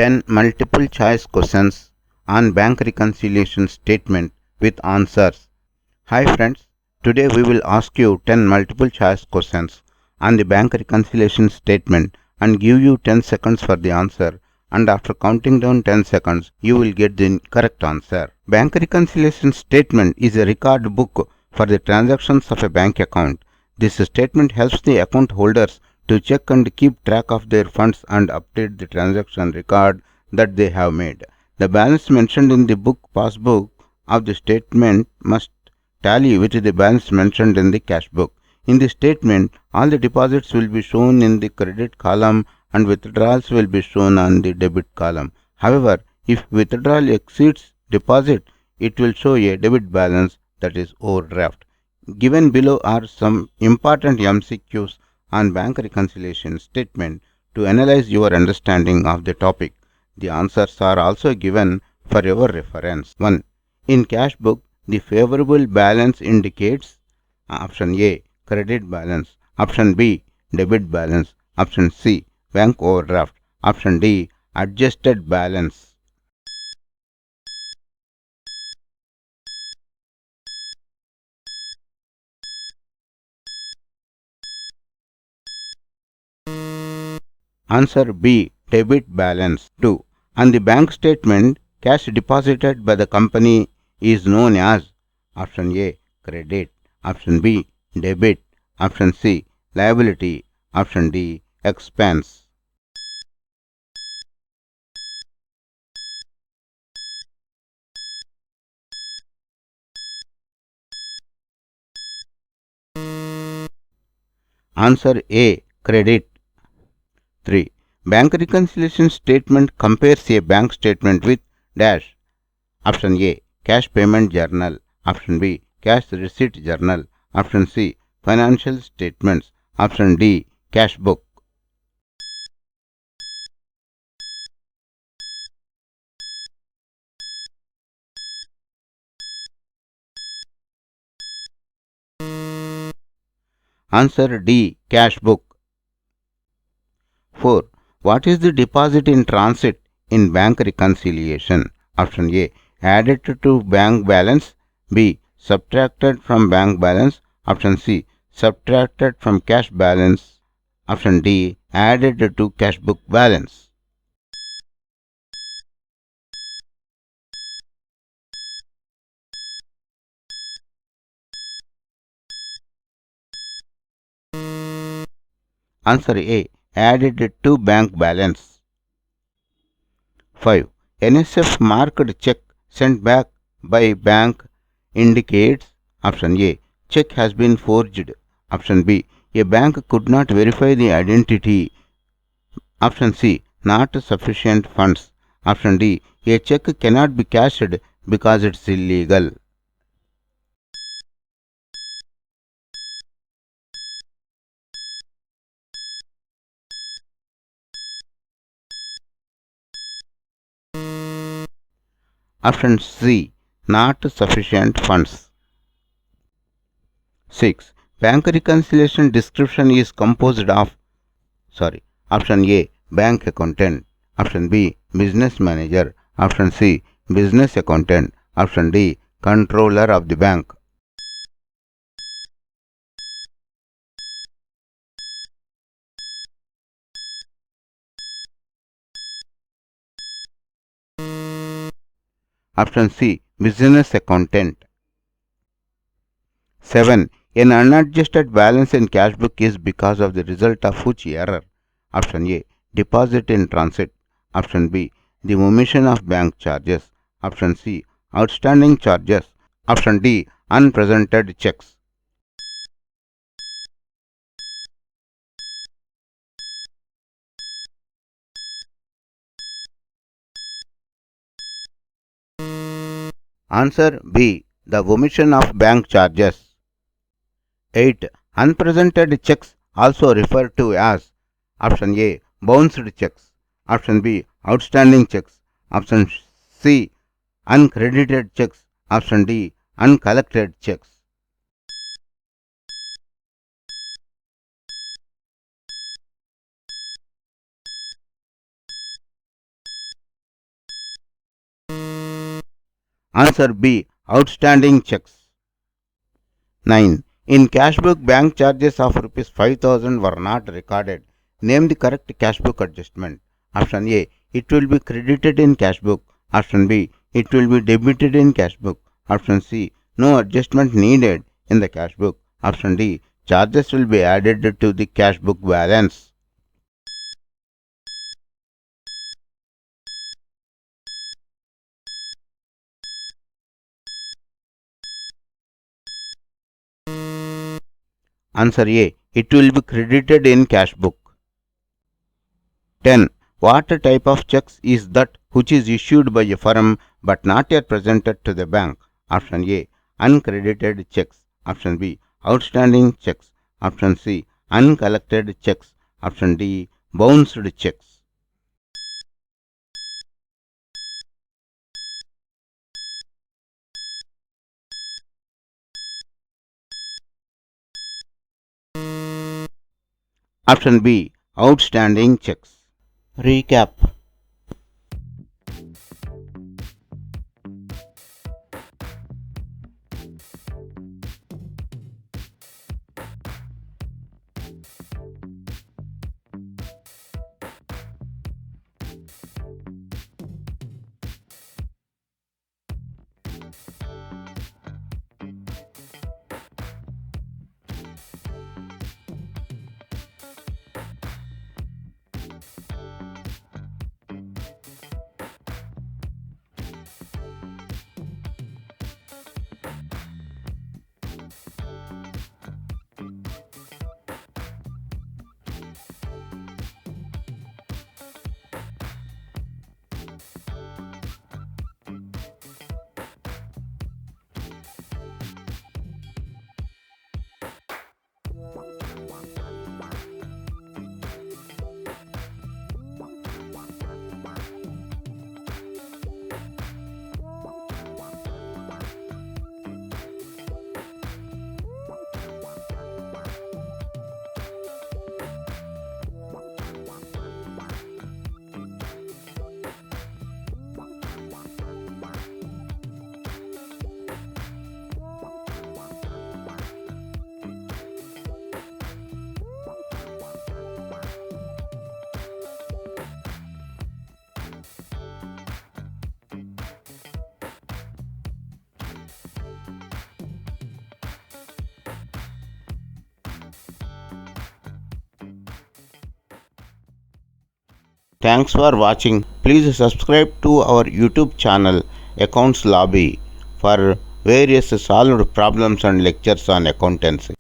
10 multiple choice questions on bank reconciliation statement with answers. Hi friends, today we will ask you 10 multiple choice questions on the bank reconciliation statement and give you 10 seconds for the answer, and after counting down 10 seconds you will get the correct answer. Bank reconciliation statement is a record book for the transactions of a bank account. This statement helps the account holders to check and keep track of their funds and update the transaction record that they have made. The balance mentioned in the book passbook of the statement must tally with the balance mentioned in the cash book. In the statement, all the deposits will be shown in the credit column and withdrawals will be shown on the debit column. However, if withdrawal exceeds deposit, it will show a debit balance, that is overdraft. Given below are some important MCQs on bank reconciliation statement to analyze your understanding of the topic. The answers are also given for your reference. 1. In cash book, the favorable balance indicates option A, credit balance, option B, debit balance, option C, bank overdraft, option D, adjusted balance. Answer B, debit balance. 2. On the bank statement, cash deposited by the company is known as option A, credit, option B, debit, option C, liability, option D, expense. Answer A, credit. 3. Bank reconciliation statement compares a bank statement with dash. Option A, cash payment journal. Option B, cash receipt journal. Option C, financial statements. Option D, cash book. Answer D, cash book. 4. What is the deposit in transit in bank reconciliation? Option A, added to bank balance. B, subtracted from bank balance. Option C, subtracted from cash balance. Option D, added to cash book balance. Answer A, added to bank balance. 5. NSF marked check sent back by bank indicates option A, check has been forged. Option B, a bank could not verify the identity. Option C, not sufficient funds. Option D, a check cannot be cashed because it's illegal. Option C, not sufficient funds. 6. Bank reconciliation description is composed of option A, bank accountant. Option B, business manager. Option C, business accountant. Option D, controller of the bank. Option C, business accountant. 7. An unadjusted balance in cash book is because of the result of which error? Option A, deposit in transit. Option B, the omission of bank charges. Option C, outstanding charges. Option D, unpresented checks. Answer B, the omission of bank charges. 8. Unpresented checks also referred to as option A, bounced checks. Option B, outstanding checks. Option C, uncredited checks. Option D, uncollected checks. Answer B. Outstanding checks. 9. In cash book, bank charges of Rs 5,000 were not recorded. Name the correct cash book adjustment. Option A. It will be credited in cash book. Option B. It will be debited in cash book. Option C. No adjustment needed in the cash book. Option D. Charges will be added to the cash book balance. Answer A. It will be credited in cash book. 10. What type of checks is that which is issued by a firm but not yet presented to the bank? Option A. Uncredited checks. Option B. Outstanding checks. Option C. Uncollected checks. Option D. Bounced checks. Option B. Outstanding checks. Recap. Thanks for watching. Please subscribe to our YouTube channel Accounts Lobby for various solved problems and lectures on accountancy.